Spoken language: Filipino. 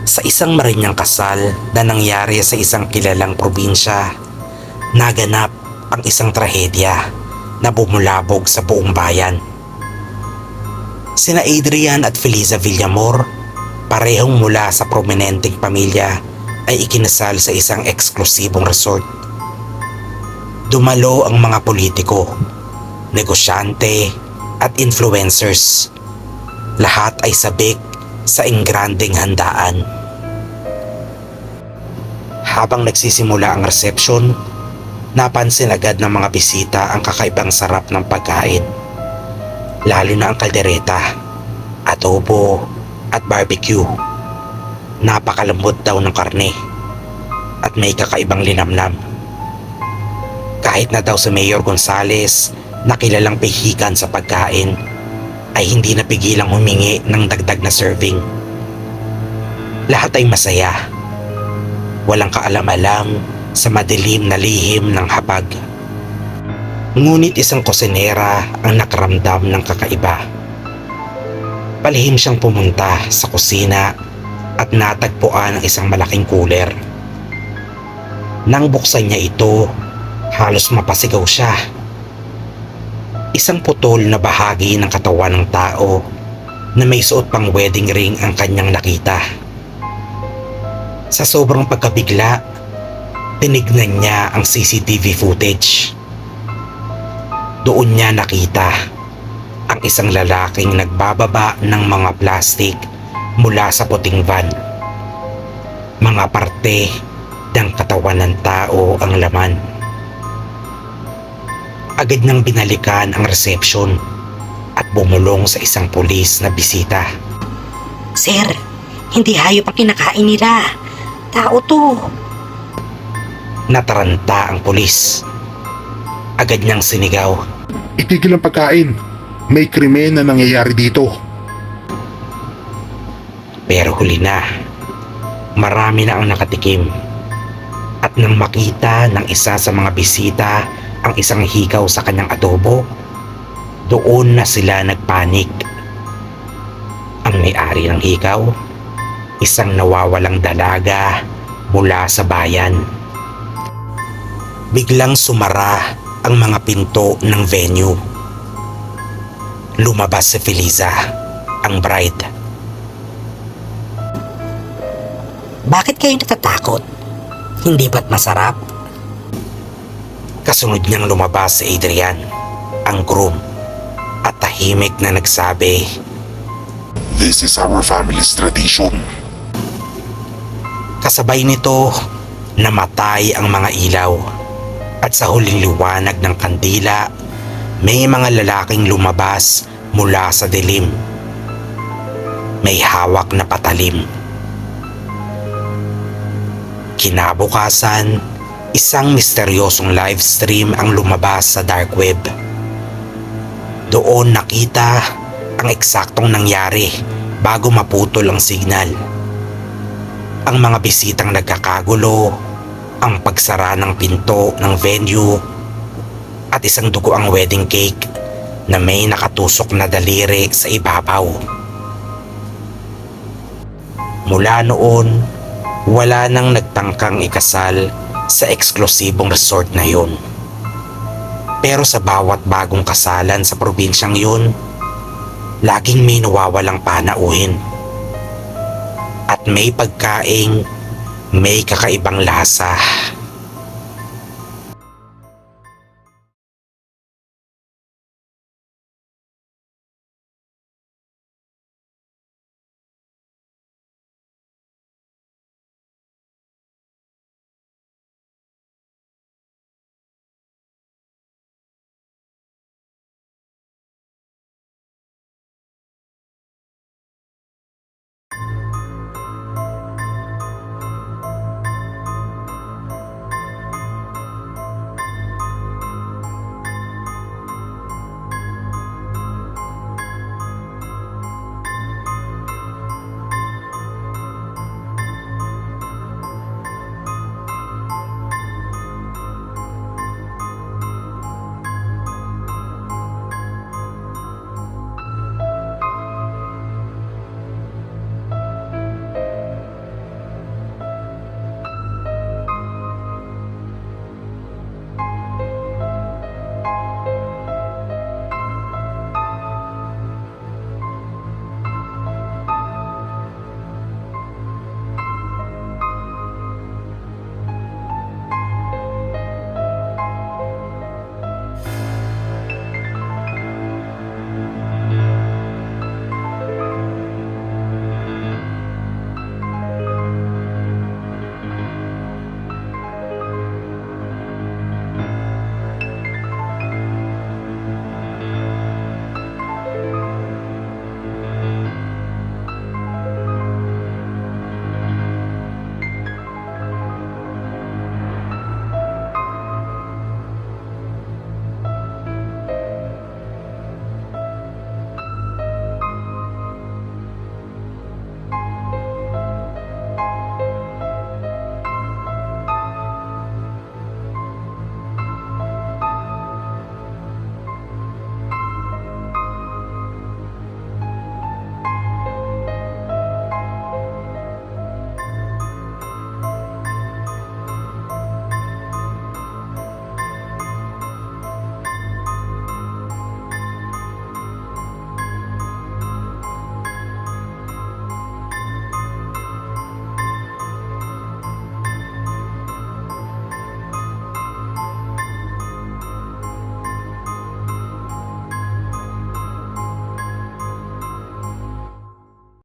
Sa isang marinyang kasal na nangyari sa isang kilalang probinsya, naganap ang isang trahedya na bumulabog sa buong bayan. Sina Adrian at Feliza Villamor, parehong mula sa prominenteng pamilya, ay ikinasal sa isang eksklusibong resort. Dumalo ang mga politiko, negosyante at influencers. Lahat ay sabik sa ingranding handaan. Habang nagsisimula ang resepsyon, napansin agad ng mga bisita ang kakaibang sarap ng pagkain. Lalo na ang kaldereta, adobo at barbecue. Napakalambot daw ng karne at may kakaibang linamnam. Kahit na daw si Mayor Gonzales na kilalang pihikan sa pagkain, ay hindi napigilang humingi ng dagdag na serving. Lahat ay masaya. Walang kaalam-alam sa madilim na lihim ng hapag. Ngunit isang kusinera ang nakaramdam ng kakaiba. Palihim siyang pumunta sa kusina at natagpuan ang isang malaking cooler. Nang buksan niya ito, halos mapasigaw siya. Isang putol na bahagi ng katawan ng tao na may suot pang wedding ring ang kanyang nakita. Sa sobrang pagkabigla, tinignan niya ang CCTV footage. Doon niya nakita ang isang lalaking nagbababa ng mga plastik mula sa puting van. Mga parte ng katawan ng tao ang laman. Agad nang binalikan ang resepsyon at bumulong sa isang pulis na bisita. Sir, hindi hayop ang kinakain nila. Tao to. Nataranta ang pulis. Agad niyang sinigaw. Itigil ang pagkain. May krimen na nangyayari dito. Pero huli na. Marami na ang nakatikim. At nang makita ng isa sa mga bisita ang isang hikaw sa kanyang adobo, doon na sila nagpanik. Ang may-ari ng hikaw, isang nawawalang dalaga mula sa bayan. Biglang sumara ang mga pinto ng venue. Lumabas si Feliza, ang bride. Bakit kayo natatakot? Hindi ba't masarap? Kasunod niyang lumabas si Adrian, ang groom, at tahimik na nagsabi, This is our family's tradition. kasabay nito, namatay ang mga ilaw. At sa huling liwanag ng kandila, may mga lalaking lumabas mula sa dilim. May hawak na patalim. Kinabukasan, isang misteryosong live stream ang lumabas sa dark web. Doon nakita ang eksaktong nangyari bago maputol ang signal. Ang mga bisitang nagkakagulo, ang pagsara ng pinto ng venue, at isang dugo ang wedding cake na may nakatusok na daliri sa ibabaw. Mula noon, wala nang nagtangkang ikasal sa eksklusibong resort na yun. Pero sa bawat bagong kasalan sa probinsyang yun, laging may nawawalang panauhin. At may pagkaing may kakaibang lasa.